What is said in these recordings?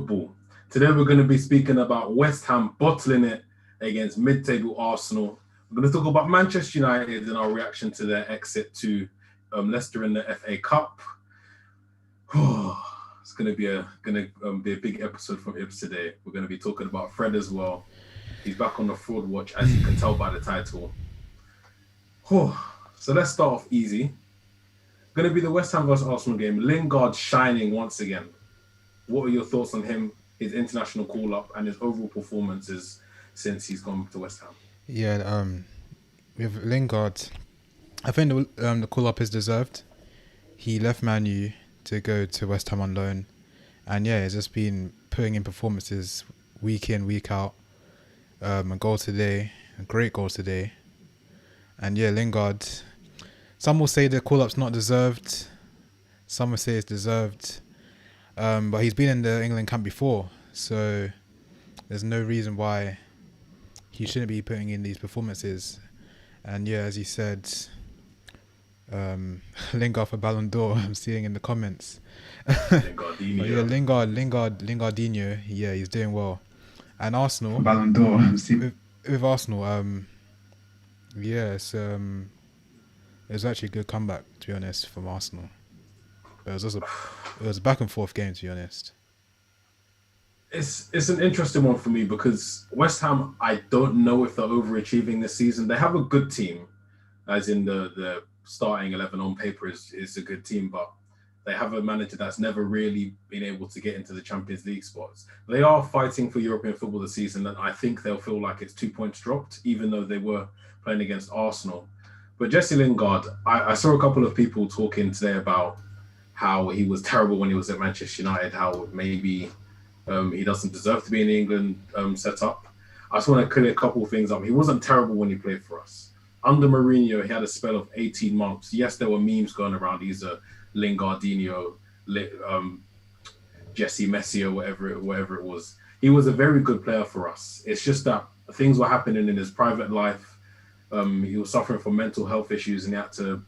football. Today we're going to be speaking about West Ham bottling it against mid-table Arsenal. We're going to talk about Manchester United and our reaction to their exit to Leicester in the FA Cup. It's going to be a big episode from Ibs today. We're going to be talking about Fred as well. He's back on the fraud watch, as you can tell by the title. So let's start off easy. Going to be the West Ham versus Arsenal game. Lingard shining once again. What are your thoughts on him, his international call-up, and his overall performances since he's gone to West Ham? Yeah, with Lingard, I think the call-up is deserved. He left Man U to go to West Ham on loan, and yeah, he's just been putting in performances week in, week out. A goal today, a great goal today, and yeah, Lingard. Some will say the call-up's not deserved. Some will say it's deserved. But he's been in the England camp before, so there's no reason why he shouldn't be putting in these performances. And yeah, as you said, Lingard for Ballon d'Or, I'm seeing in the comments. Lingardinho. Lingardinho, yeah, he's doing well. And Arsenal, for Ballon d'Or, with Arsenal, yeah, it was actually a good comeback, to be honest, from Arsenal. But it was a back and forth game, to be honest. It's an interesting one for me because West Ham, I don't know if they're overachieving this season. They have a good team, as in the starting 11 on paper is a good team, but they have a manager that's never really been able to get into the Champions League spots. They are fighting for European football this season, and I think they'll feel like it's 2 points dropped, even though they were playing against Arsenal. But Jesse Lingard, I saw a couple of people talking today about how he was terrible when he was at Manchester United, how maybe he doesn't deserve to be in the England setup. I just want to clear a couple of things up. He wasn't terrible when he played for us. Under Mourinho, he had a spell of 18 months. Yes, there were memes going around. He's a Lingardinho, Jesse Messi, or whatever it was. He was a very good player for us. It's just that things were happening in his private life. He was suffering from mental health issues and he had to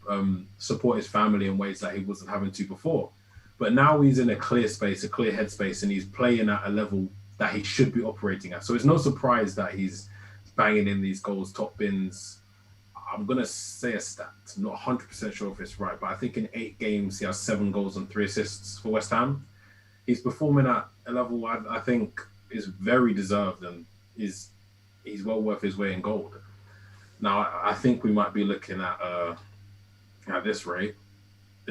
support his family in ways that he wasn't having to before. But now he's in a clear space, a clear headspace, and he's playing at a level that he should be operating at. So it's no surprise that he's banging in these goals, top bins. I'm going to say a stat. I'm not 100% sure if it's right, but I think in 8 games, he has 7 goals and 3 assists for West Ham. He's performing at a level I think is very deserved and he's well worth his weight in gold. Now, I think we might be looking at this rate,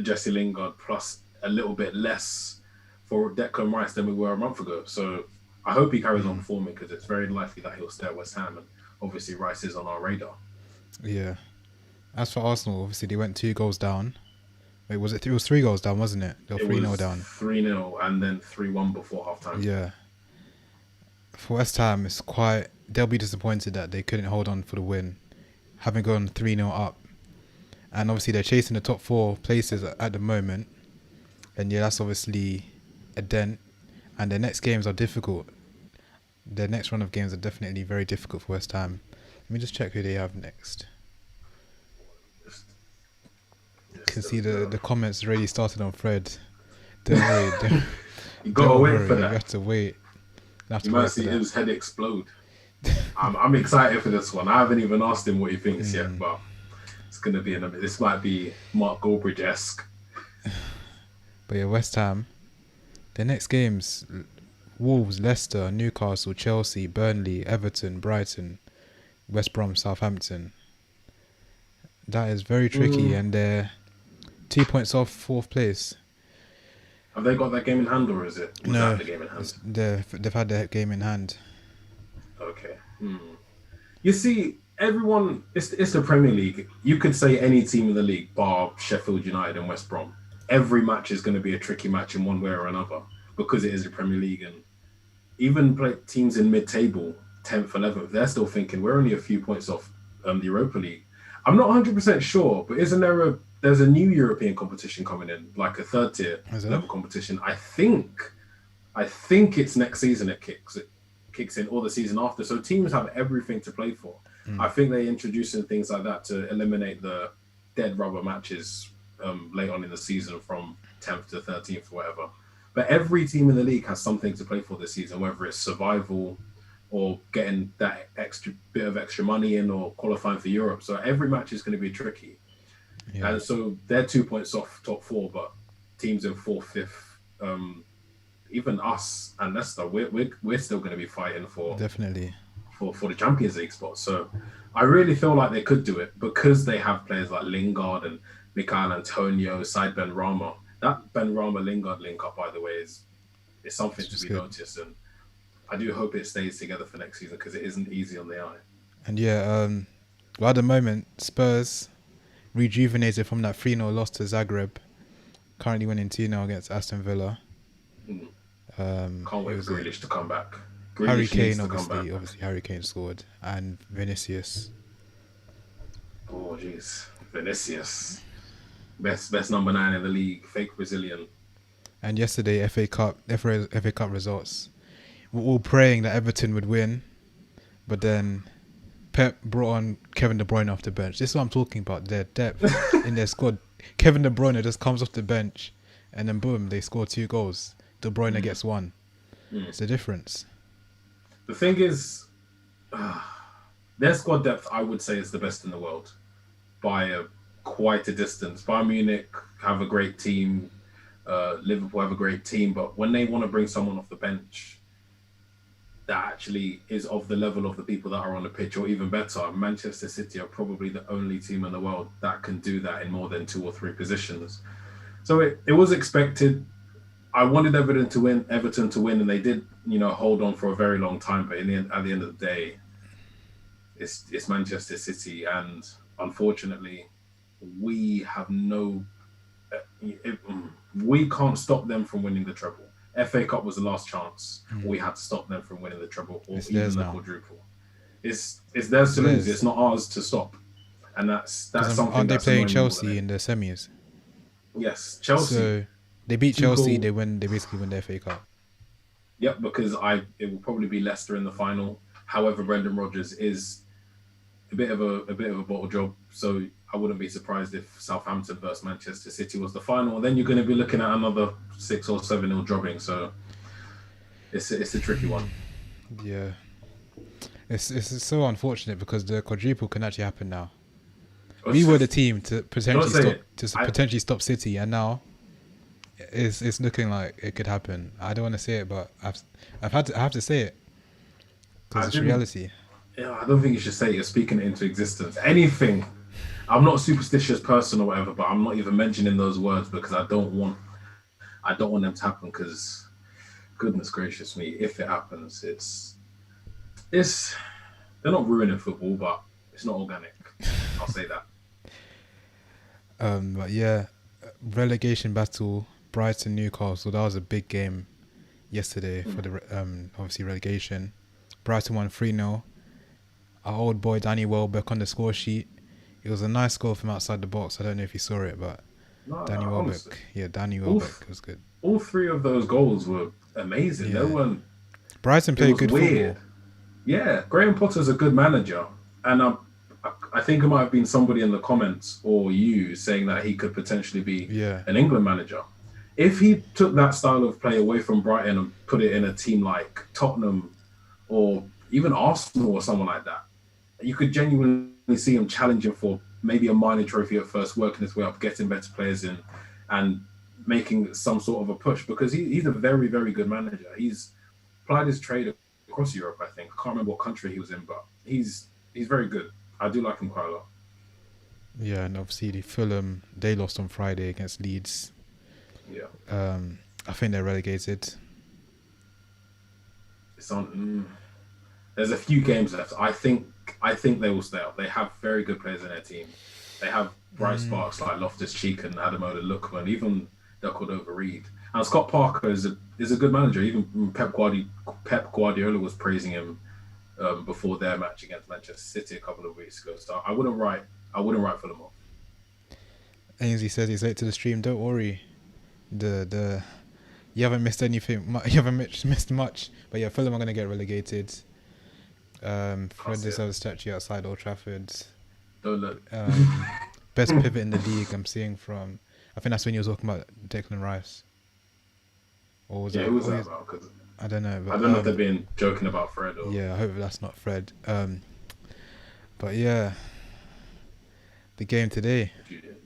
Jesse Lingard plus a little bit less for Declan Rice than we were a month ago. So I hope he carries on performing because it's very likely that he'll stay at West Ham, and obviously Rice is on our radar. Yeah. As for Arsenal, obviously they went 2 goals down. Wait, it was 3 goals down, wasn't it? They were 3-0 down. 3-0 and then 3-1 before halftime. Yeah. For West Ham, they'll be disappointed that they couldn't hold on for the win, having gone 3-0 up. And obviously they're chasing the top 4 places at the moment. And yeah, that's obviously a dent. And their next games are difficult. Their next run of games are definitely very difficult for West Ham. Let me just check who they have next. You can see the comments already started on Fred. Don't worry. You gotta wait for that. You have to wait. You might see his head explode. I'm excited for this one. I haven't even asked him what he thinks yet, but it's going to be this might be Mark Goldbridge-esque. But yeah, West Ham, their next games, Wolves, Leicester, Newcastle, Chelsea, Burnley, Everton, Brighton, West Brom, Southampton. That is very tricky, and they're 2 points off 4th place. Have they got that game in hand, or is it? No, the game in hand? They've had their game in hand. Okay. You see, everyone, it's the Premier League. You could say any team in the league, bar Sheffield United and West Brom. Every match is going to be a tricky match in one way or another because it is the Premier League. And even teams in mid-table, 10th, 11th, they're still thinking we're only a few points off the Europa League. I'm not 100% sure, but isn't there's a new European competition coming in, like a 3rd tier level competition? I think it's next season it kicks in, or the season after. So teams have everything to play for. I think they're introducing things like that to eliminate the dead rubber matches late on in the season from 10th to 13th or whatever. But every team in the league has something to play for this season, whether it's survival or getting that extra bit of extra money in or qualifying for Europe. So every match is going to be tricky. Yeah, And so they're 2 points off top four, but teams in fourth, fifth, even us and Leicester, we're still going to be fighting definitely. for the Champions League spot. So I really feel like they could do it because they have players like Lingard and Mikhail Antonio, side Ben Rama. That Ben Rama Lingard link up, by the way, is something It's to just be good. noticed, and I do hope it stays together for next season because it isn't easy on the eye. And yeah, well, at the moment, Spurs rejuvenated from that 3-0 loss to Zagreb, currently winning 2-0 against Aston Villa. Mm. Can't Who wait was for it? Grealish to come back. Harry Grealish needs Kane, to come back. obviously Harry Kane scored, and Vinicius. Oh jeez, Vinicius, best number 9 in the league, fake Brazilian. And yesterday, FA Cup results. We're all praying that Everton would win, but then Pep brought on Kevin De Bruyne off the bench. This is what I'm talking about. Their depth in their squad. Kevin De Bruyne just comes off the bench, and then boom, they score 2 goals. De Bruyne gets 1. It's the difference. The thing is, their squad depth, I would say, is the best in the world by quite a distance. Bayern Munich have a great team. Liverpool have a great team, but when they want to bring someone off the bench that actually is of the level of the people that are on the pitch, or even better, Manchester City are probably the only team in the world that can do that in more than 2 or 3 positions. So it was expected. I wanted Everton to win, and they did, hold on for a very long time. But at the end of the day, it's Manchester City, and unfortunately, we have no. We can't stop them from winning the treble. FA Cup was the last chance. We had to stop them from winning the treble or It's even theirs the now. quadruple. It's theirs to lose. It's not ours to stop, and that's something Aren't they that's playing annoying me more than Chelsea in the semis? yes, Chelsea. So they beat Chelsea. Tuchel, They basically win the FA Cup. yep, because it will probably be Leicester in the final. However, Brendan Rodgers is a bit of a bottle job, so I wouldn't be surprised if Southampton versus Manchester City was the final. Then you're going to be looking at another 6 or 7-0 dropping. So it's a tricky one. Yeah, it's so unfortunate because the quadruple can actually happen now. We were the team to potentially stop City, and now it's looking like it could happen. I don't want to say it, but I have to say it because it's reality. Yeah, I don't think you should say it. You're speaking it into existence. Anything. I'm not a superstitious person or whatever, but I'm not even mentioning those words because I don't want them to happen. Because goodness gracious me, if it happens, it's they're not ruining football, but it's not organic. I'll say that. But yeah, relegation battle, Brighton Newcastle. That was a big game yesterday for the obviously relegation. Brighton won 3-0. Our old boy Danny Welbeck on the score sheet. It was a nice goal from outside the box. I don't know if you saw it, but Danny Welbeck. Honestly, Danny Welbeck was good. All 3 of those goals were amazing. Yeah. They weren't. Brighton played good weird. football. Yeah, Graham Potter's a good manager, and I think it might have been somebody in the comments or you saying that he could potentially be an England manager. If he took that style of play away from Brighton and put it in a team like Tottenham or even Arsenal or someone like that, you could genuinely see him challenging for maybe a minor trophy at first, working his way up, getting better players in, and making some sort of a push because he's a very, very good manager. He's applied his trade across Europe, I think. I can't remember what country he was in, but he's very good. I do like him quite a lot. Yeah, and obviously the Fulham, they lost on Friday against Leeds. Yeah. I think they're relegated. It's on. There's a few games left. I think they will stay up. They have very good players in their team. They have bright sparks like Loftus-Cheek and Ademola Lookman, even Cordova-Reid. And Scott Parker is a good manager. Even Pep Guardiola was praising him before their match against Manchester City a couple of weeks ago. So I wouldn't write Fulham off. Ainsley says he's late to the stream. Don't worry. You haven't missed anything. You haven't missed much. But yeah, Fulham are going to get relegated. Fred deserves a statue outside Old Trafford. Don't look. Best pivot in the league I'm seeing from. I think that's when you were talking about Declan Rice. or was Yeah, that? who was Oh, that about? Because I don't know, I but don't know if they've been joking about Fred or. yeah, I hope that's not Fred. But yeah, the game today. If you,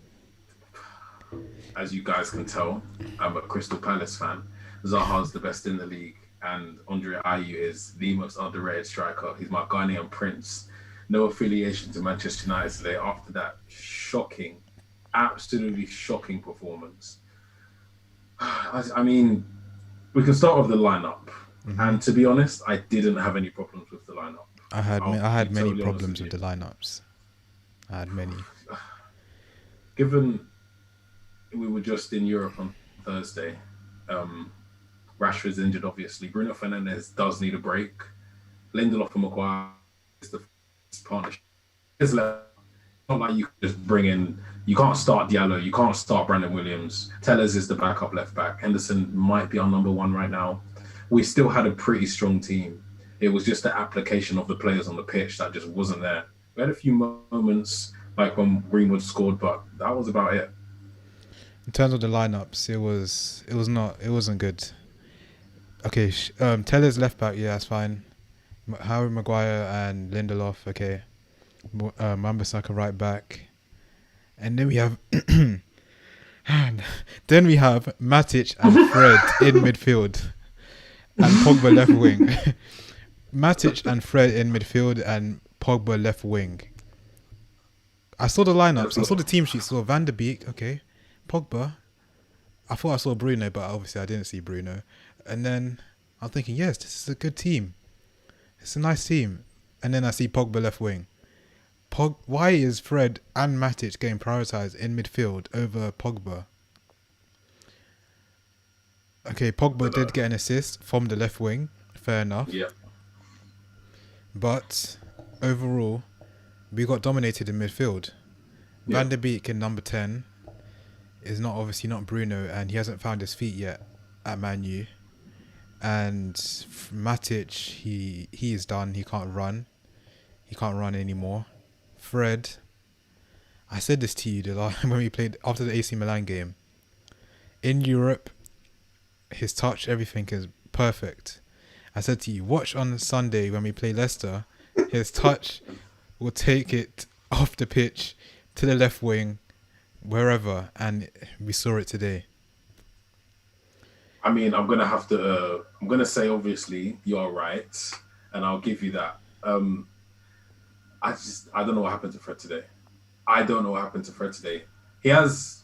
as you guys can tell, I'm a Crystal Palace fan. Zaha's the best in the league, and Andre Ayew is the most underrated striker. He's my Ghanaian prince. No affiliation to Manchester United today after that shocking, absolutely shocking performance. I mean, we can start with the lineup. Hmm. And to be honest, I didn't have any problems with the lineup. I'll I be had many totally honest with problems with you. the lineups. I had many. Given we were just in Europe on Thursday, um, Rashford's injured, obviously. Bruno Fernandes does need a break. Lindelof and Maguire is the partnership. It's not like you can just bring in. You can't start Diallo. You can't start Brandon Williams. Tellers is the backup left back. Henderson might be our number one right now. We still had a pretty strong team. It was just the application of the players on the pitch that just wasn't there. We had a few moments like when Greenwood scored, but that was about it. In terms of the lineups, it wasn't good. Okay, Teller's left back, yeah, that's fine. Harry Maguire and Lindelof, okay. Wan-Bissaka right back, and then we have Matic and Fred in midfield, and Pogba left wing. Matic and Fred in midfield, and Pogba left wing. I saw the lineups. I saw the team sheet. Saw Van der Beek, okay. Pogba. I thought I saw Bruno, but obviously I didn't see Bruno. And then I'm thinking, yes, this is a good team. It's a nice team. And then I see Pogba left wing. Why is Fred and Matic getting prioritised in midfield over Pogba? Okay, Pogba did get an assist from the left wing. Fair enough. Yeah. But overall, we got dominated in midfield. Yeah. Van der Beek in number 10 is obviously not Bruno, and he hasn't found his feet yet at Man U. And Matic, he is done. He can't run. He can't run anymore. Fred, I said this to you when we played after the AC Milan game. In Europe, his touch, everything is perfect. I said to you, watch on Sunday when we play Leicester. His touch will take it off the pitch to the left wing, wherever, and we saw it today. I mean, I'm gonna say obviously you're right, and I'll give you that. I don't know what happened to Fred today. I don't know what happened to Fred today. He has,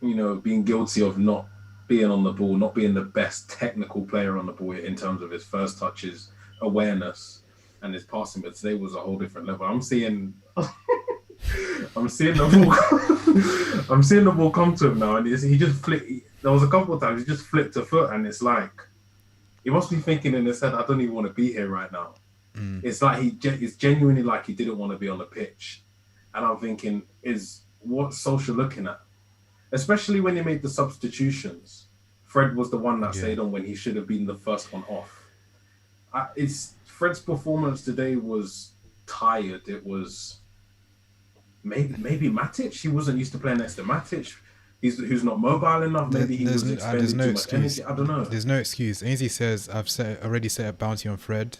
been guilty of not being on the ball, not being the best technical player on the ball in terms of his first touches, awareness, and his passing. But today was a whole different level. I'm seeing the ball. I'm seeing the ball come to him now, and he just flicked. There was a couple of times he just flicked a foot, and it's like he must be thinking in his head, "I don't even want to be here right now." It's like it's genuinely like he didn't want to be on the pitch, and I'm thinking, is what Solskjaer looking at? Especially when he made the substitutions. Fred was the one that stayed on when he should have been the first one off. Fred's performance today was tired. It was maybe Matic. He wasn't used to playing next to Matic. Who's not mobile enough. Maybe he was expending too much energy. I don't know. There's no excuse. Ainsley says I've already set a bounty on Fred.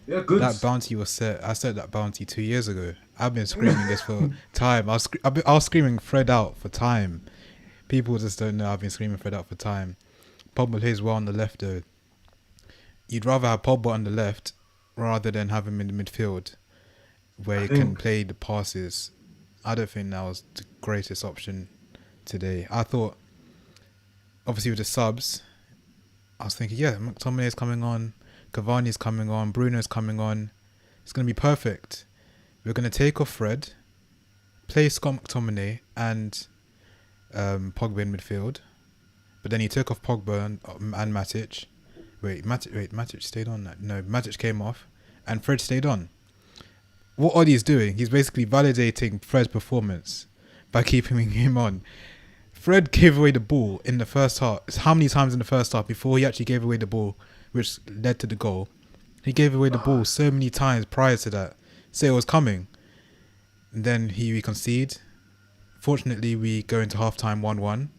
Yeah, good. That bounty was set. I set that bounty 2 years ago. I've been screaming this for time. I was screaming Fred out for time. People just don't know I've been screaming Fred out for time. Pogba plays well on the left though. You'd rather have Pogba on the left rather than have him in the midfield where he can play the passes. I don't think that was the greatest option today. I thought, obviously with the subs, I was thinking, yeah, McTominay's coming on, Cavani's coming on, Bruno's coming on. It's going to be perfect. We're going to take off Fred, play Scott McTominay and Pogba in midfield. But then he took off Pogba and Matic. Matic stayed on. No, Matic came off and Fred stayed on. What Ollie's doing, he's basically validating Fred's performance by keeping him on. Fred gave away the ball in the first half. How many times in the first half before he actually gave away the ball, which led to the goal? He gave away the ball so many times prior to that. Say it was coming. And then we concede. Fortunately, we go into halftime 1-1.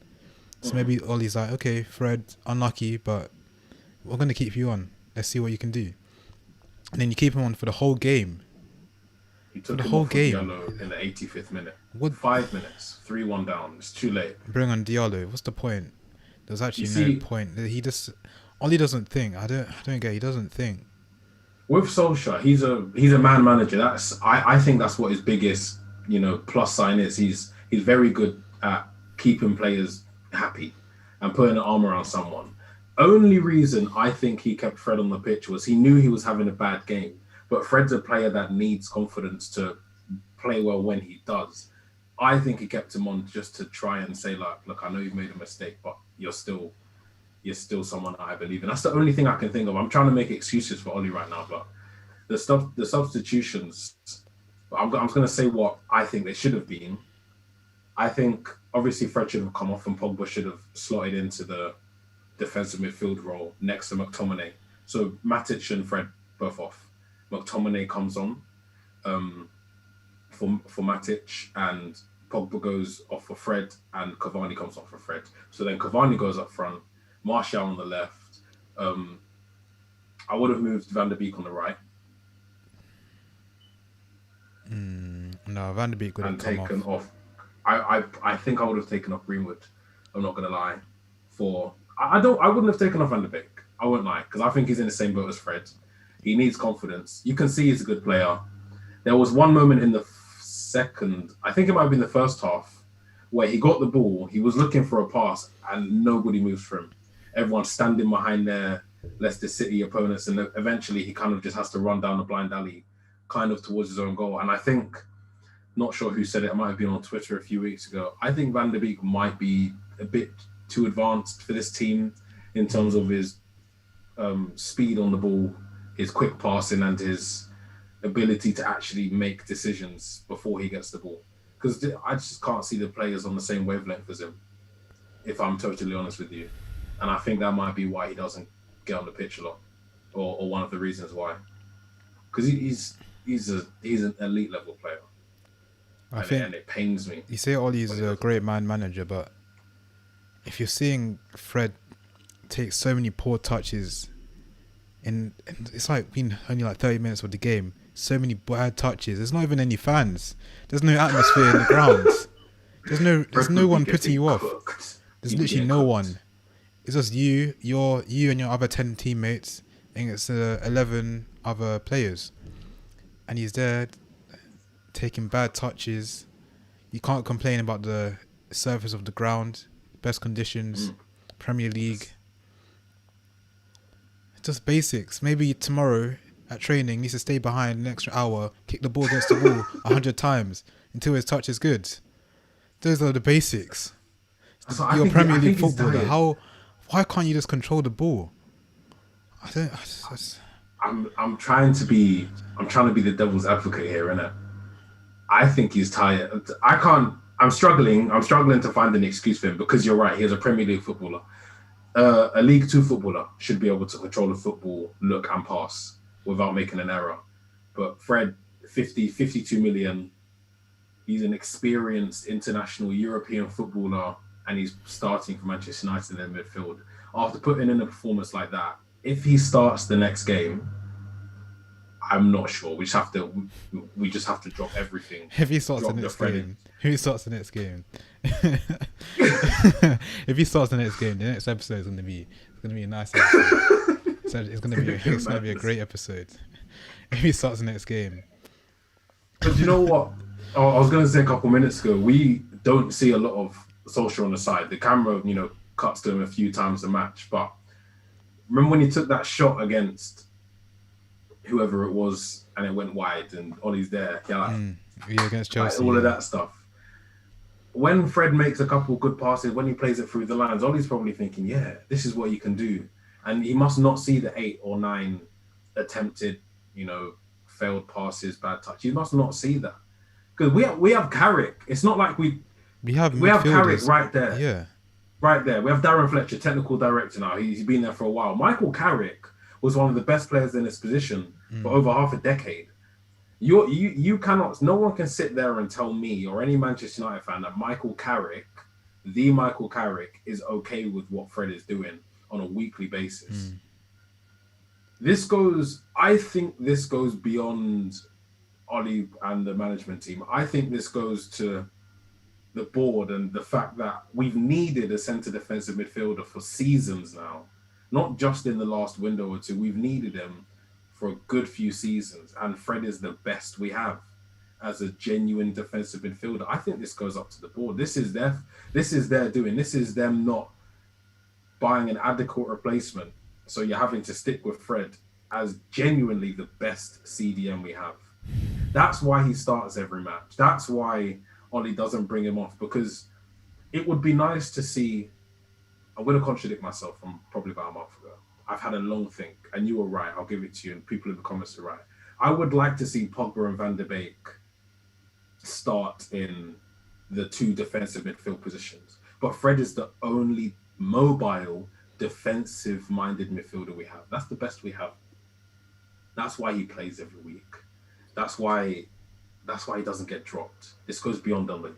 So maybe Ollie's like, okay, Fred, unlucky, but we're going to keep you on. Let's see what you can do. And then you keep him on for the whole game. He For took the him whole off for game. Diallo in the 85th minute. What? 5 minutes, 3-1 down. It's too late. Bring on Diallo. What's the point? There's You actually no see, point. He just... Ollie doesn't think. I don't get it. He doesn't think. with Solskjaer, he's a man manager. I think that's what his biggest, plus sign is. He's very good at keeping players happy and putting an arm around someone. Only reason I think he kept Fred on the pitch was he knew he was having a bad game. But Fred's a player that needs confidence to play well when he does. I think he kept him on just to try and say, like, look, I know you've made a mistake, but you're still someone that I believe in. That's the only thing I can think of. I'm trying to make excuses for Ollie right now, but the substitutions, I'm just going to say what I think they should have been. I think obviously Fred should have come off and Pogba should have slotted into the defensive midfield role next to McTominay. So Matic and Fred both off. McTominay comes on for Matic, and Pogba goes off for Fred, and Cavani comes off for Fred. So then Cavani goes up front, Martial on the left. I would have moved Van der Beek on the right. No, Van der Beek would have and come taken off. I think I would have taken off Greenwood. I'm not gonna lie. I wouldn't have taken off Van der Beek. I won't lie, because I think he's in the same boat as Fred. He needs confidence. You can see he's a good player. There was one moment in the second, I think it might have been the first half, where he got the ball, he was looking for a pass, and nobody moves for him. Everyone's standing behind their Leicester City opponents, and eventually he kind of just has to run down a blind alley, kind of towards his own goal. And I think, not sure who said it, it might have been on Twitter a few weeks ago, I think Van der Beek might be a bit too advanced for this team in terms of his speed on the ball, his quick passing, and his ability to actually make decisions before he gets the ball. Because I just can't see the players on the same wavelength as him, if I'm totally honest with you. And I think that might be why he doesn't get on the pitch a lot, or one of the reasons why. Because he's an elite level player. And it pains me. You say Ollie's a great man manager, but if you're seeing Fred take so many poor touches, and it's like been only like 30 minutes of the game, so many bad touches. There's not even any fans. There's no atmosphere in the grounds. There's no one putting you off. There's literally no one. It's just you and your other 10 teammates, and it's 11 other players. And he's there taking bad touches. You can't complain about the surface of the ground, best conditions, Premier League. Just basics. Maybe tomorrow at training needs to stay behind an extra hour, kick the ball against the wall 100 times until his touch is good. Those are the basics. You're a Premier League footballer. Why can't you just control the ball? I'm trying to be the devil's advocate here, innit? I think he's tired. I'm struggling to find an excuse for him, because you're right, he's a Premier League footballer. A League 2 footballer should be able to control the football, look and pass without making an error. But Fred, 52 million, he's an experienced international European footballer, and he's starting for Manchester United in midfield. After putting in a performance like that, if he starts the next game, I'm not sure. We just have to drop everything. If he starts the next game, who starts the next game? If he starts the next game, the next episode is going to be a nice episode. So it's going to be a great episode. If he starts the next game. But you know what? I was going to say a couple minutes ago, we don't see a lot of Solskjaer on the side. The camera, cuts to him a few times a match. But remember when he took that shot against whoever it was, and it went wide, and Ollie's there. Against Chelsea. All of that stuff. When Fred makes a couple good passes, when he plays it through the lines, Ollie's probably thinking, yeah, this is what you can do. And he must not see the 8 or 9 attempted, failed passes, bad touch. He must not see that. Because we have Carrick. It's not like we have Carrick right there. Yeah. Right there. We have Darren Fletcher, technical director now. He's been there for a while. Michael Carrick was one of the best players in his position for over half a decade. You cannot, no one can sit there and tell me or any Manchester United fan that Michael Carrick, the Michael Carrick, is okay with what Fred is doing on a weekly basis. I think this goes beyond Ollie and the management team. I think this goes to the board and the fact that we've needed a centre defensive midfielder for seasons now, not just in the last window or two. We've needed him for a good few seasons, and Fred is the best we have as a genuine defensive midfielder. I think this goes up to the board. This is their doing. This is them not buying an adequate replacement. So you're having to stick with Fred as genuinely the best CDM we have. That's why he starts every match. That's why Ollie doesn't bring him off, because it would be nice to see. I'm going to contradict myself from probably about a month ago. I've had a long think, and you were right. I'll give it to you, and people in the comments are right. I would like to see Pogba and Van der Beek start in the two defensive midfield positions. But Fred is the only mobile, defensive-minded midfielder we have. That's the best we have. That's why he plays every week. That's why he doesn't get dropped. This goes beyond Ollie.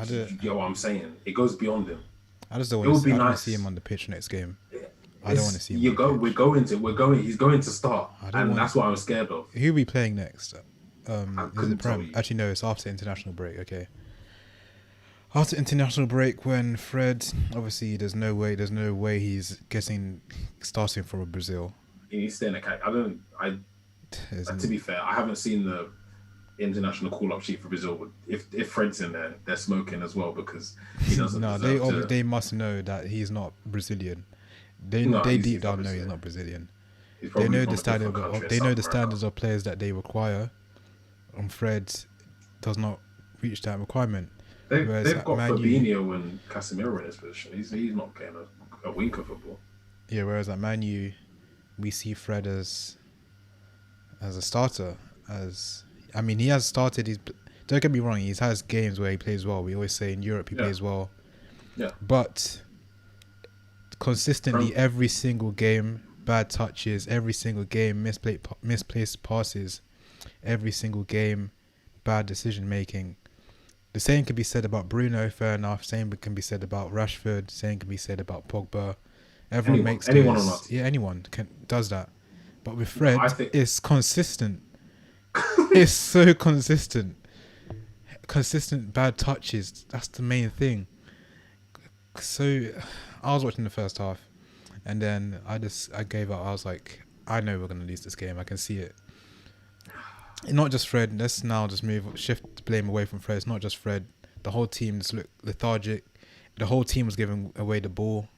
You know what I'm saying? It goes beyond him. I just don't want to see him on the pitch next game. I don't want to see him. He's going to start, and that's what I'm scared of. Who'll be playing next? Is it Prem? Actually, no, it's after international break. Okay. After international break, when Fred, obviously, there's no way he's starting for Brazil. He's staying at to be fair, I haven't seen the international call-up sheet for Brazil. If Fred's in there, they're smoking as well, because he doesn't. No, they must know that he's not Brazilian. They deep down know he's not Brazilian. They know the standards of players that they require. And Fred does not reach that requirement. They've got Fabinho and Casemiro in his position. He's not playing a wink of football. Yeah, whereas at Man U, we see Fred as a starter. He has started. Don't get me wrong, he has games where he plays well. We always say in Europe he plays well. Yeah. But consistently, every single game, bad touches, every single game, misplaced passes, every single game, bad decision making. The same can be said about Bruno, fair enough. Same can be said about Rashford. Same can be said about Pogba. Anyone does that. But with Fred, it's consistent. It's so consistent. Consistent bad touches. That's the main thing. So I was watching the first half, and then I gave up. I was like, I know we're gonna lose this game. I can see it. And not just Fred. Let's now just shift the blame away from Fred. It's not just Fred. The whole team just looked lethargic. The whole team was giving away the ball.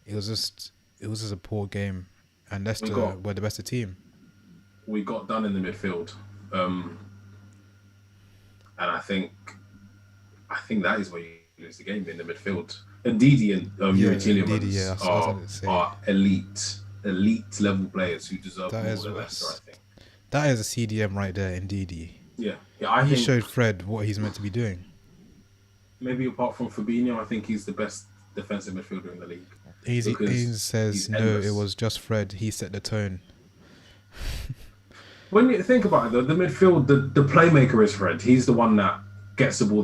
It was just a poor game, and Leicester were the better team. We got done in the midfield, and I think that is where you lose the game, in the midfield. Ndidi and Yuri Tielemans are elite level players who deserve more than Leicester, I think. That is a CDM right there, Ndidi. Yeah. He showed Fred what he's meant to be doing. Maybe apart from Fabinho, I think he's the best defensive midfielder in the league. He says no, it was just Fred. He set the tone. When you think about it, though, the midfield, the playmaker is Fred. He's the one that gets the ball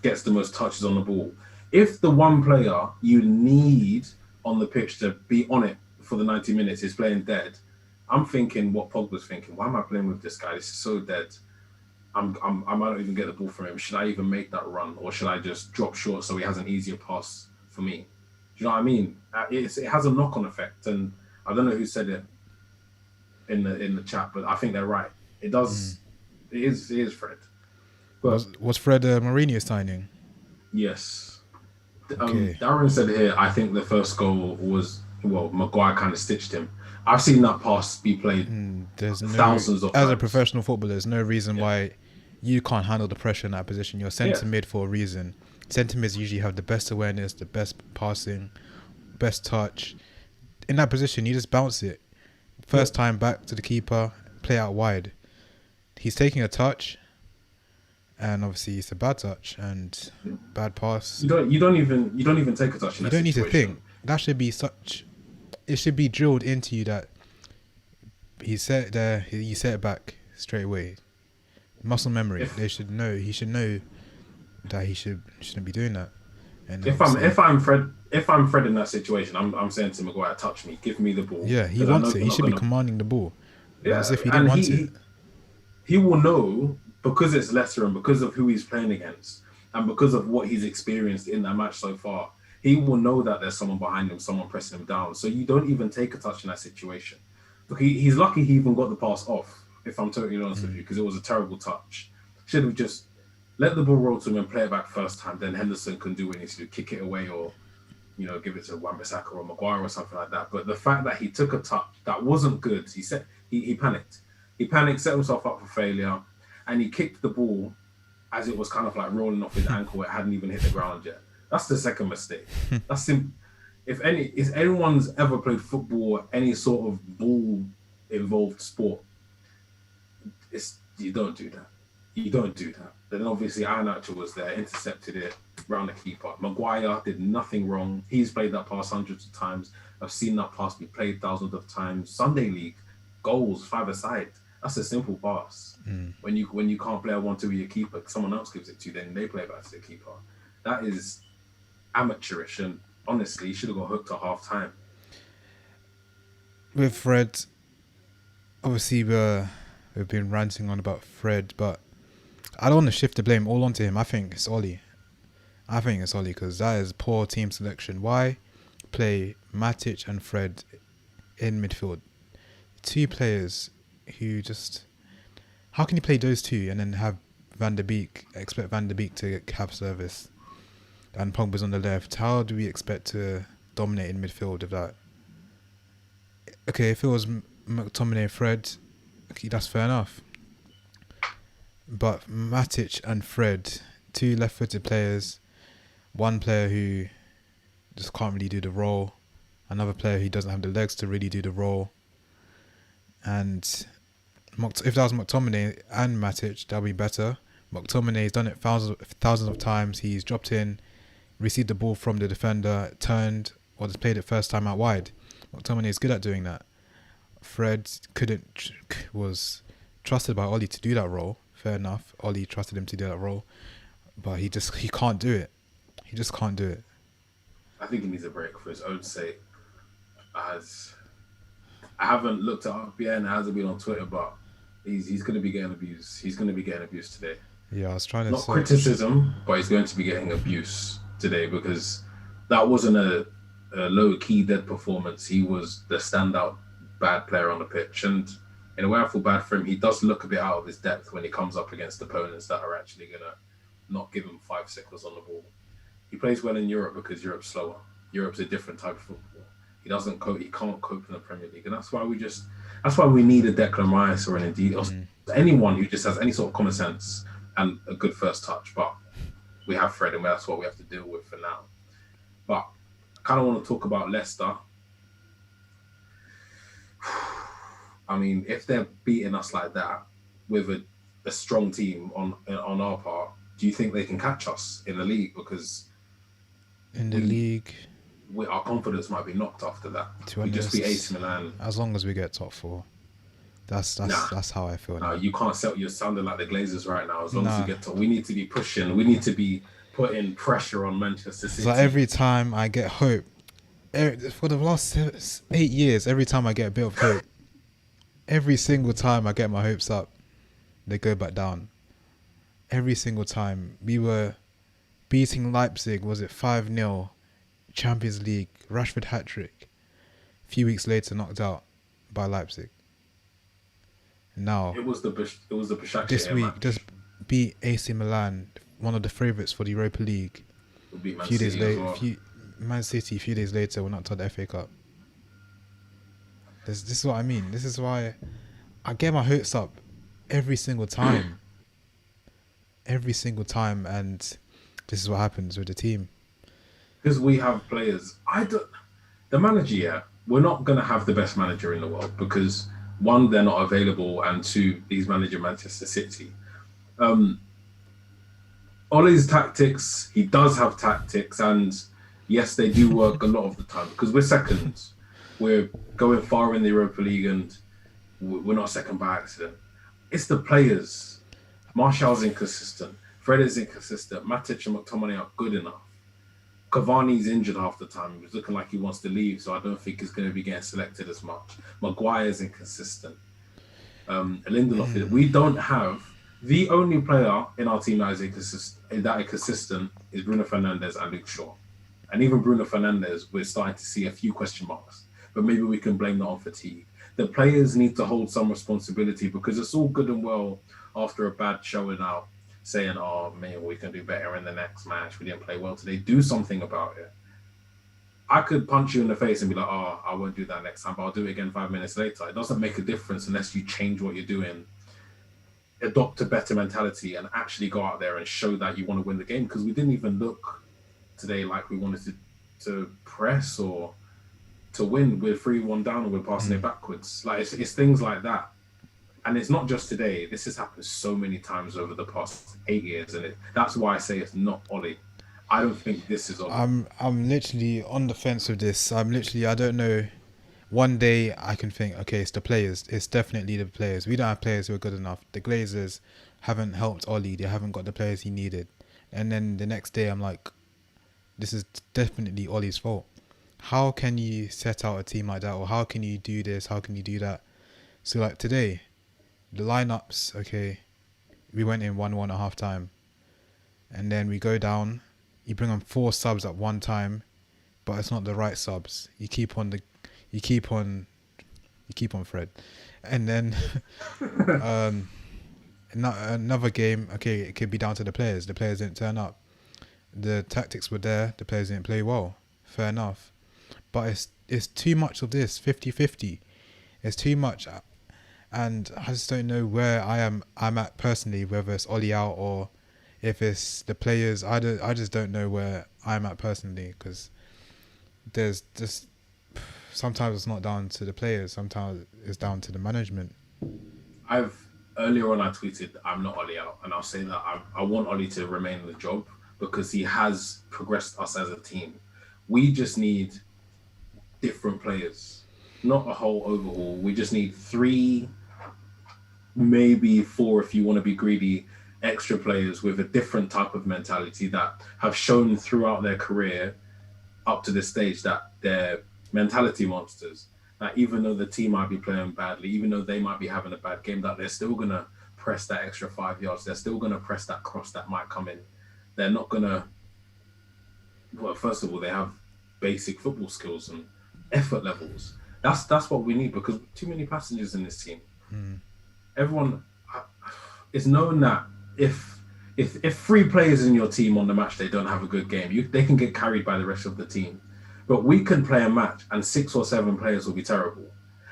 gets the most touches on the ball. If the one player you need on the pitch to be on it for the 90 minutes is playing dead, I'm thinking what Pogba's thinking. Why am I playing with this guy? This is so dead. I might not even get the ball from him. Should I even make that run, or should I just drop short so he has an easier pass for me? Do you know what I mean? It has a knock-on effect, and I don't know who said it in the chat, but I think they're right. It does. It is Fred. But was Fred a Mourinho signing? Yes. Okay. Darren said here, I think the first goal was, Maguire kind of stitched him. I've seen that pass be played thousands of times. As a professional footballer, there's no reason why you can't handle the pressure in that position. You're centre mid for a reason. Centre mids usually have the best awareness, the best passing, best touch. In that position, you just bounce it. First time back to the keeper, play out wide. He's taking a touch, and obviously it's a bad touch and bad pass. You don't even take a touch. You don't need to think. That should be it should be drilled into you that he set it there, you set it back straight away. Muscle memory. He should know that he shouldn't be doing that. And if I'm Fred, if I'm Fred in that situation, I'm saying to Maguire, touch me, give me the ball, Yeah, he because I know wants it. you're He not should be gonna. commanding the ball. But Yeah, as if he didn't and want it. he will know, because it's Leicester and because of who he's playing against and because of what he's experienced in that match so far. He will know that there's someone behind him, someone pressing him down. So you don't even take a touch in that situation. Look, he's lucky he even got the pass off. If I'm totally honest with you, because it was a terrible touch. Should have just let the ball roll to him and play it back first time. Then Henderson can do what he needs to do, kick it away or give it to Wan-Bissaka or Maguire or something like that. But the fact that he took a touch that wasn't good, he said he panicked. He panicked, set himself up for failure, and he kicked the ball as it was kind of like rolling off his ankle. It hadn't even hit the ground yet. That's the second mistake. That's sim- if anyone's ever played football or any sort of ball involved sport, you don't do that. You don't do that. Then obviously Iheanacho was there, intercepted it round the keeper. Maguire did nothing wrong. He's played that pass hundreds of times. I've seen that pass be played thousands of times. Sunday League goals, five-a-side. That's a simple pass. When you can't play a 1-2 with your keeper, someone else gives it to you, then they play it back to the keeper. That is amateurish, and honestly, he should have got hooked at half time. With Fred, obviously we've been ranting on about Fred, but I don't want to shift the blame all onto him. I think it's Ollie. Because that is poor team selection. Why play Matic and Fred in midfield? Two players who just... How can you play those two and then have expect Van der Beek to have service and Pogba's on the left? How do we expect to dominate in midfield with that? Okay, if it was McTominay and Fred, okay, that's fair enough. But Matic and Fred, two left-footed players, one player who just can't really do the role, another player who doesn't have the legs to really do the role. And if that was McTominay and Matic, that'd be better. McTominay's done it thousands of times. He's dropped in, received the ball from the defender, turned, or just played it first time out wide. McTominay is good at doing that. Fred was trusted by Ollie to do that role. Fair enough. Ollie trusted him to do that role, but he can't do it. He just can't do it. I think he needs a break for his own sake. As I haven't looked it up yet, and it hasn't been on Twitter, but he's going to be getting abused. He's going to be getting abused today. Yeah, I was trying to Not criticism, but he's going to be getting abuse today because that wasn't a low-key dead performance. He was the standout bad player on the pitch, and in a way I feel bad for him. He does look a bit out of his depth when he comes up against opponents that are actually going to not give him 5 seconds on the ball. He plays well in Europe because Europe's slower. Europe's a different type of football. He can't cope in the Premier League, and that's why we need a Declan Rice or an Indeed or anyone who just has any sort of common sense and a good first touch. But we have Fred, and that's what we have to deal with for now. But I kind of want to talk about Leicester. I mean, if they're beating us like that with a strong team on our part, do you think they can catch us in the league? Because league, our confidence might be knocked after that. We just beat AC Milan. As long as we get top 4, that's how I feel. No, you can't sell. You're sounding like the Glazers right now. As long as we get top, we need to be pushing. We need to be putting pressure on Manchester City. So every time I get hope, for the last 8 years, every time I get a bit of hope, every single time I get my hopes up, they go back down. Every single time. We were beating Leipzig, was it 5-0, Champions League, Rashford hat-trick. A few weeks later, knocked out by Leipzig. Now, it was the Başakşehir this week, match. just beat AC Milan, one of the favourites for the Europa League. We'll beat Man few days City later, as well. Man City, a few days later, we're not to the FA Cup. This is what I mean. This is why I get my hopes up every single time. Every single time, and this is what happens with the team. Because we have players. The manager, yeah, we're not going to have the best manager in the world because, one, they're not available, and two, he's managing Manchester City. Ollie's tactics, he does have tactics, and yes, they do work a lot of the time because we're second. We're going far in the Europa League, and we're not second by accident. It's the players. Martial's inconsistent. Fred is inconsistent. Matic and McTominay are good enough. Cavani's injured half the time. He's looking like he wants to leave, so I don't think he's going to be getting selected as much. Maguire's inconsistent. Lindelof, we don't have the only player in our team that is consistent is Bruno Fernandes and Luke Shaw. And even Bruno Fernandes, we're starting to see a few question marks. But maybe we can blame that on fatigue. The players need to hold some responsibility because it's all good and well after a bad showing out saying, oh, man, we can do better in the next match. We didn't play well today. Do something about it. I could punch you in the face and be like, oh, I won't do that next time, but I'll do it again 5 minutes later. It doesn't make a difference unless you change what you're doing, adopt a better mentality, and actually go out there and show that you want to win the game. Because we didn't even look today like we wanted to press or to win. We're 3-1 down and we're passing it backwards. Like it's things like that. And it's not just today. This has happened so many times over the past 8 years. And that's why I say it's not Ollie. I don't think this is Ollie. I'm literally on the fence with this. I don't know. One day I can think, okay, it's the players. It's definitely the players. We don't have players who are good enough. The Glazers haven't helped Ollie. They haven't got the players he needed. And then the next day I'm like, this is definitely Ollie's fault. How can you set out a team like that? Or how can you do this? How can you do that? So like today, the lineups, okay, we went in 1-1 at half time. And then we go down. You bring on 4 subs at one time, but it's not the right subs. You keep on Fred. And then another game, okay, it could be down to the players. The players didn't turn up. The tactics were there, the players didn't play well. Fair enough. But it's too much of this, 50-50. It's too much. And I just don't know where I'm at personally, whether it's Ollie out or if it's the players. I just don't know where I'm at personally, because there's just sometimes it's not down to the players, sometimes it's down to the management. Earlier on I tweeted I'm not Ollie out, and I'll say that I want Ollie to remain in the job because he has progressed us as a team. We just need different players, not a whole overhaul. We just need 3, maybe 4 if you want to be greedy, extra players with a different type of mentality that have shown throughout their career up to this stage that they're mentality monsters. That even though the team might be playing badly, even though they might be having a bad game, that they're still going to press that extra 5 yards. They're still going to press that cross that might come in. They're not going to... Well, first of all, they have basic football skills and effort levels. That's what we need, because too many passengers in this team. Everyone... It's known that if 3 players in your team on the match, they don't have a good game, they can get carried by the rest of the team. But we can play a match and 6 or 7 players will be terrible.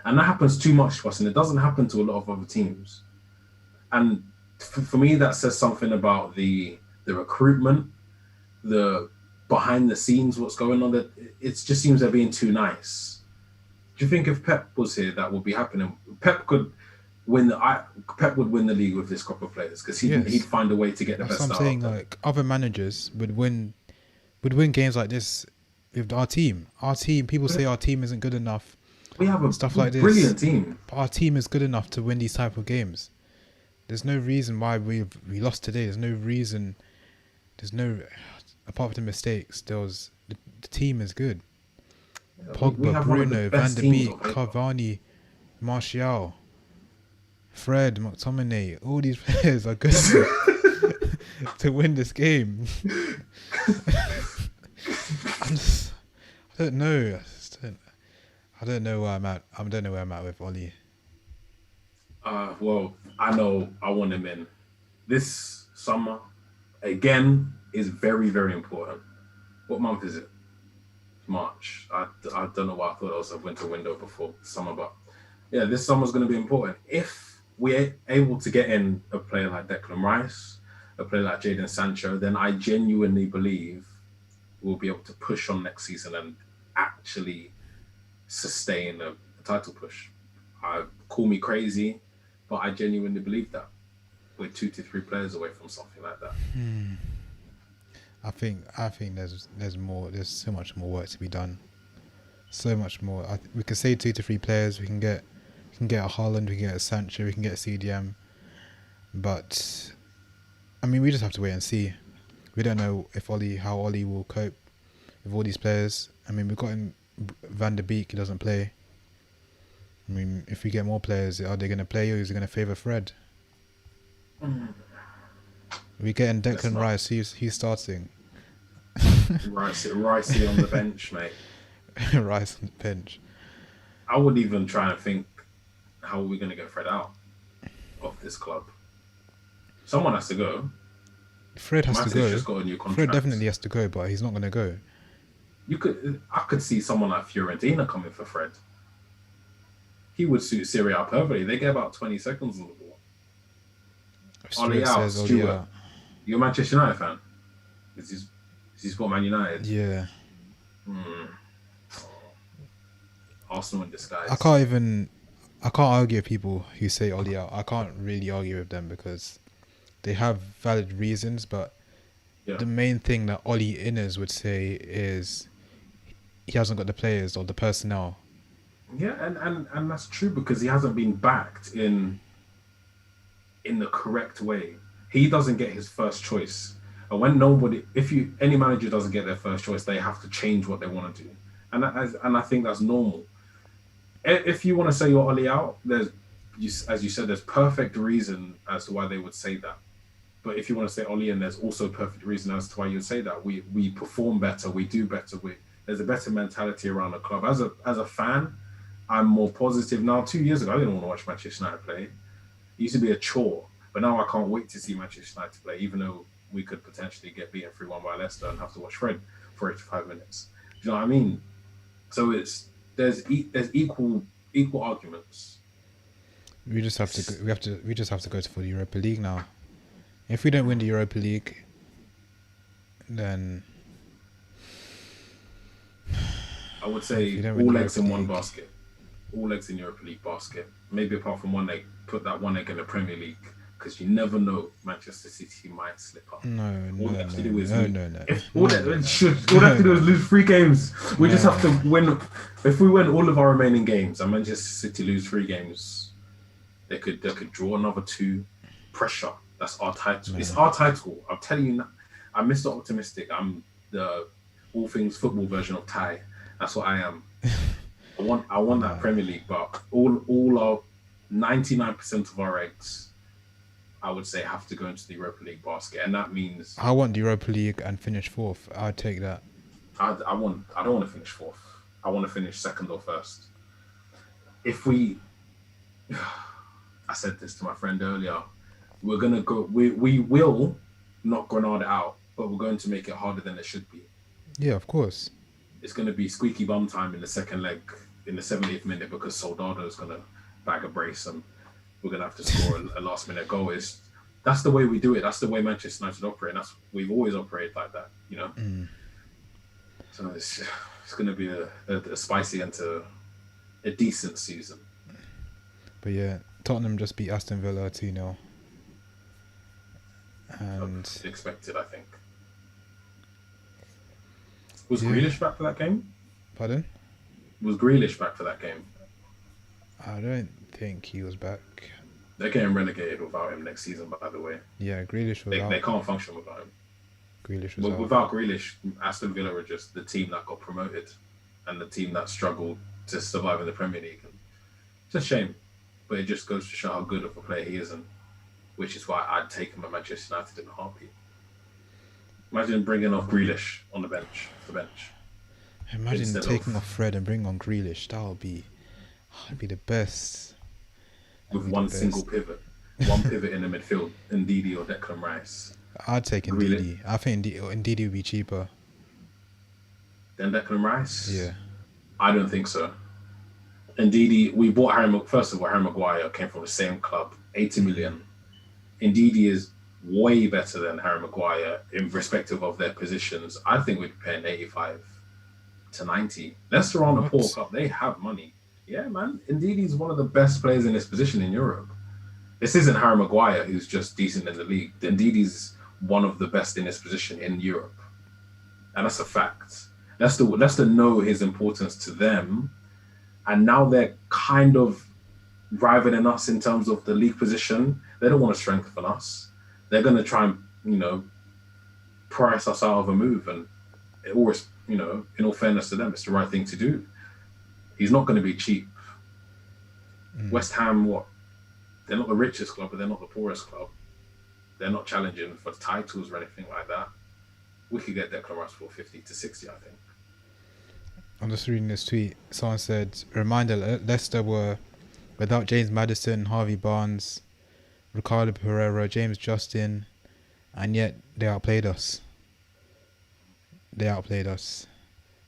And that happens too much to us, and it doesn't happen to a lot of other teams. And for me, that says something about the recruitment, the behind the scenes, what's going on. That it just seems they're being too nice. Do you think if Pep was here, that would be happening? Pep would win the league with this crop of players, because he'd find a way to get the best out of them. I'm saying, like, other managers would win games like this with our team. People say our team isn't good enough. We have a stuff like this. Brilliant team. But our team is good enough to win these type of games. There's no reason why we lost today. There's no, apart from the mistakes, the team is good. Pogba, Bruno, Van der Beek, Cavani, Martial, Fred, McTominay, all these players are good to win this game. I don't know. I don't know where I'm at. I don't know where I'm at with Ollie. Well, I know I want him in. This summer, again, is very, very important. What month is it? March. I don't know why I thought it was a winter window before summer, but yeah, this summer's going to be important. If we're able to get in a player like Declan Rice, a player like Jadon Sancho, then I genuinely believe we'll be able to push on next season and actually sustain a title push. Call me crazy, but I genuinely believe that we're 2 to 3 players away from something like that. I think there's more. There's so much more work to be done. So much more. We can say 2 to 3 players. We can get a Haaland. We can get a Sancho. We can get a CDM. But I mean, we just have to wait and see. We don't know how Ollie will cope with all these players. I mean, we've got him, Van der Beek. He doesn't play. I mean, if we get more players, are they going to play or is it going to favour Fred? We getting Declan Rice. He's starting. Ricey on the bench, mate. Rice on the bench. I would even try and think, how are we going to get Fred out of this club? Someone has to go. Fred has to go. Just got a new contract. Fred definitely has to go, but he's not going to go. I could see someone like Fiorentina coming for Fred. He would suit Serie A perfectly. They get about 20 seconds on the ball. Stuart. You're a Manchester United fan? Is he for Man United? Yeah. Arsenal in disguise. I can't argue with people who say Oli out. I can't really argue with them because they have valid reasons, but the main thing that Oli inners would say is he hasn't got the players or the personnel. Yeah, and that's true because he hasn't been backed in the correct way. He doesn't get his first choice. And when any manager doesn't get their first choice, they have to change what they want to do. And I think that's normal. If you want to say you're Oli out, as you said, there's perfect reason as to why they would say that. But if you want to say Oli in, there's also perfect reason as to why you would say that. We perform better, we do better. There's a better mentality around the club. As a fan, I'm more positive now. 2 years ago, I didn't want to watch Manchester United play. It used to be a chore. But now I can't wait to see Manchester United play, even though we could potentially get beaten 3-1 by Leicester and have to watch Fred for 85 minutes. Do you know what I mean? So there's equal arguments. We just have to go for the Europa League now. If we don't win the Europa League, then I would say all eggs in one basket. All eggs in Europa League basket. Maybe apart from one egg, put that one egg in the Premier League because you never know. Manchester City might slip up. No. All they have to do is lose 3 games. We just have to win. If we win all of our remaining games and Manchester City lose 3 games, they could draw another 2. Pressure. That's our title. It's our title. I'm telling you now. I'm Mr. Optimistic. I'm the all things football version of Ty. That's what I am. I want that Premier League, but all our 99% of our eggs, I would say, have to go into the Europa League basket, and that means I want the Europa League and finish 4th. I'd take that. I don't want to finish 4th. I want to finish 2nd or 1st. If we, I said this to my friend earlier, we're gonna go. We will knock Granada out, but we're going to make it harder than it should be. Yeah, of course. It's going to be squeaky bum time in the second leg in the 70th minute because Soldado is going to bag a brace and we're going to have to score a last minute goal. That's the way we do it. That's the way Manchester United operate. And we've always operated like that, you know. So it's going to be a spicy into a decent season. But yeah, Tottenham just beat Aston Villa 2-0. And expected, I think. Was Grealish back for that game? Pardon? Was Grealish back for that game? I don't think he was back. They're getting relegated without him next season, by the way. Yeah, Grealish was out. They can't function without him. Grealish was out. Without Grealish, Aston Villa are just the team that got promoted and the team that struggled to survive in the Premier League. And it's a shame, but it just goes to show how good of a player he is, and which is why I'd take him at Manchester United in a heartbeat. Imagine bringing off Grealish on the bench. Imagine taking off Fred and bringing on Grealish. That'd be the best. With one single pivot. One pivot in the midfield. Ndidi or Declan Rice. I'd take Ndidi. I think Ndidi would be cheaper. Than Declan Rice? Yeah. I don't think so. Ndidi, we bought first of all, Harry Maguire came from the same club. 80 million. Ndidi is way better than Harry Maguire in respective of their positions. I think we'd be paying 85 to 90. Leicester on the Paul Cup, they have money. Yeah, man. Ndidi's one of the best players in this position in Europe. This isn't Harry Maguire, who's just decent in the league. Ndidi's one of the best in his position in Europe. And that's a fact. Leicester know his importance to them. And now they're kind of rivaling us in terms of the league position. They don't want to strengthen us. They're going to try and, price us out of a move. And in all fairness to them, it's the right thing to do. He's not going to be cheap. Mm. West Ham, what? They're not the richest club, but they're not the poorest club. They're not challenging for titles or anything like that. We could get Declan Rice for 50 to 60, I think. I'm just reading this tweet. Someone said, reminder, Leicester were without James Maddison, Harvey Barnes, Ricardo Pereira, James Justin, and yet they outplayed us.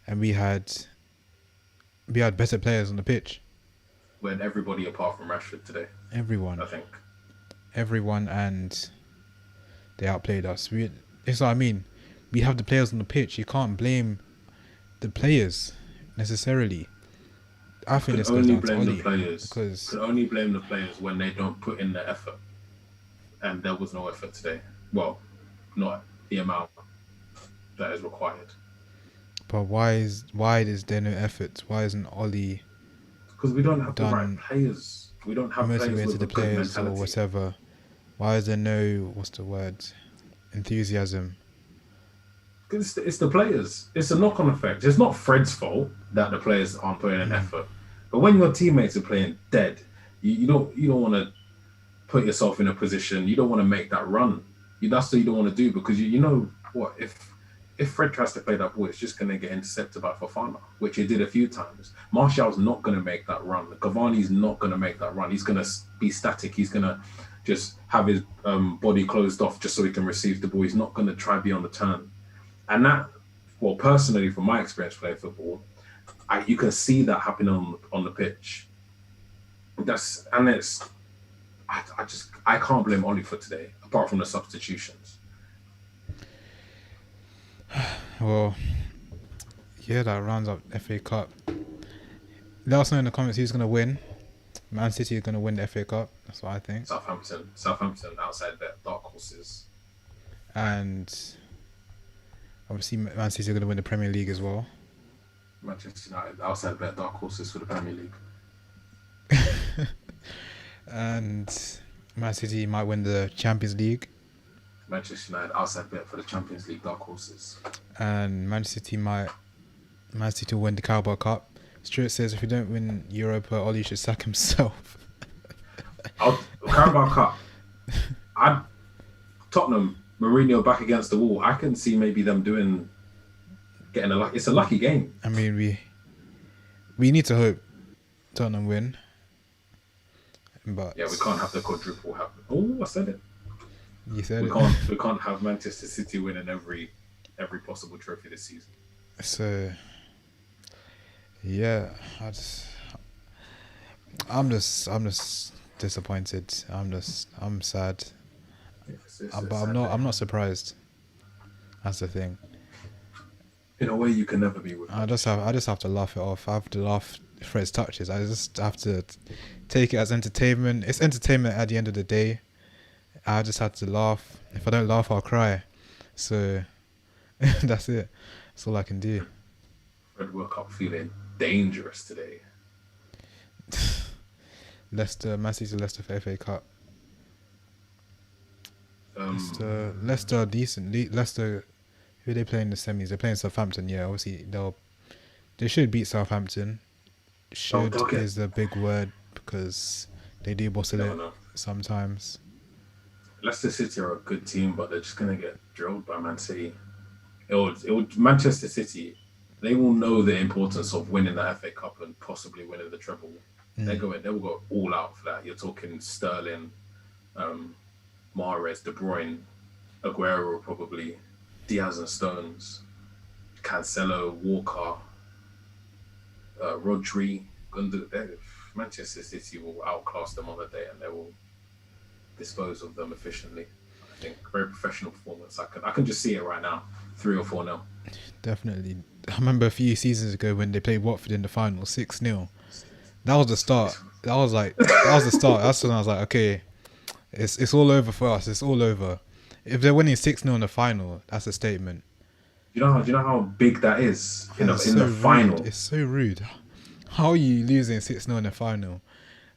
And we had better players on the pitch. We had everybody apart from Rashford today. Everyone. I think. Everyone, and they outplayed us. It's what I mean. We have the players on the pitch. You can't blame the players necessarily. I think this goes down to Oli. Could only blame the players when they don't put in the effort. And there was no effort today. Well, not the amount that is required. But why is there no effort? Why isn't Oli? Because we don't have the right players. We don't have players with the a good players mentality. or whatever. Why is there no enthusiasm? Because it's the players. It's a knock-on effect. It's not Fred's fault that the players aren't putting in effort. But when your teammates are playing dead, you don't want to put yourself in a position. You don't want to make that run. That's what you don't want to do, because you know what, if Fred tries to play that ball, it's just going to get intercepted by Fofana, which he did a few times. Martial's not going to make that run. Cavani's not going to make that run. He's going to be static. He's going to just have his body closed off just so he can receive the ball. He's not going to try be on the turn. And that, well, personally, from my experience playing football, you can see that happening on the pitch. I can't blame Oli for today, apart from the substitutions. Well, yeah, that rounds up FA Cup. Let us know in the comments who's going to win. Man City is going to win the FA Cup. That's what I think. Southampton outside bet, dark horses. And obviously Man City are going to win the Premier League as well. Manchester United outside bet, dark horses for the Premier League. And Man City might win the Champions League. Manchester United outside bet for the Champions League, dark horses. And Man City will win the Carabao Cup. Stuart says if we don't win Europa, Oli should sack himself. Carabao Cup. Tottenham, Mourinho back against the wall. I can see maybe them getting it's a lucky game. I mean, we need to hope Tottenham win. But yeah, we can't have the quadruple happen. Oh, I said it. You said We can't have Manchester City winning every possible trophy this season. So yeah, I'm just disappointed. I'm sad. But I'm not surprised. That's the thing. In a way, you can never be with. I just have to laugh it off. I have to laugh Fred's touches. I just have to take it as entertainment. It's entertainment at the end of the day. I just had to laugh. If I don't laugh, I'll cry. So that's it. That's all I can do. Fred woke up feeling dangerous today. Leicester, Man City, Leicester for FA Cup. Leicester decent. Leicester, who they play in the semis? They're playing Southampton. Yeah, obviously they should beat Southampton. Should is the big word because they do bustle it sometimes. Leicester City are a good team, but they're just gonna get drilled by Man City. Manchester City, they will know the importance of winning the FA Cup and possibly winning the treble. They will go all out for that. You're talking Sterling, Mahrez, De Bruyne, Aguero probably, Diaz and Stones, Cancelo, Walker, Rodri. Manchester City will outclass them on the day and they will dispose of them efficiently. I think very professional performance. I can just see it right now. 3 or 4-0. Definitely. I remember a few seasons ago when they played Watford in the final, 6-0. That was the start. That was the start. That's when I was like, okay, it's all over for us. It's all over. If they're winning 6-0 in the final, that's a statement. Do you know how big that is in the final? It's so rude. How are you losing 6-0 in the final?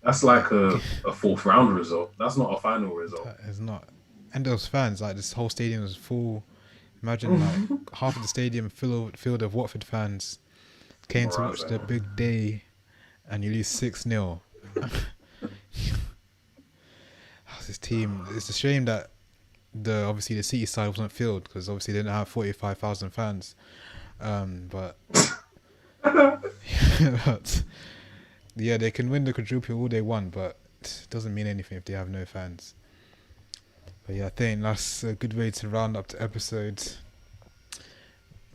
That's like a fourth round result. That's not a final result. It's not. And those fans, like this whole stadium was full. Imagine like half of the stadium filled of Watford fans came to watch the big day, and you lose 6-0. This team. It's a shame that obviously the City side wasn't filled because obviously they didn't have 45,000 fans. But but yeah, they can win the quadruple all they want, but it doesn't mean anything if they have no fans. But yeah, I think that's a good way to round up the episode.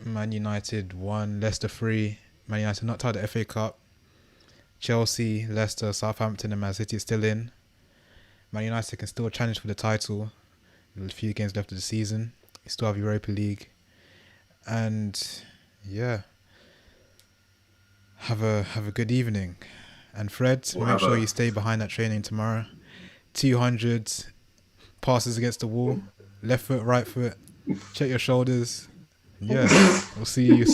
Man United 1, Leicester 3. Man United knocked out the FA Cup. Chelsea, Leicester, Southampton and Man City are still in. Man United can still challenge for the title. With a few games left of the season. You still have Europa League. And yeah, have a good evening. And Fred, make sure you stay behind that training tomorrow. 200 passes against the wall. Left foot, right foot. Check your shoulders. Yeah, we'll see you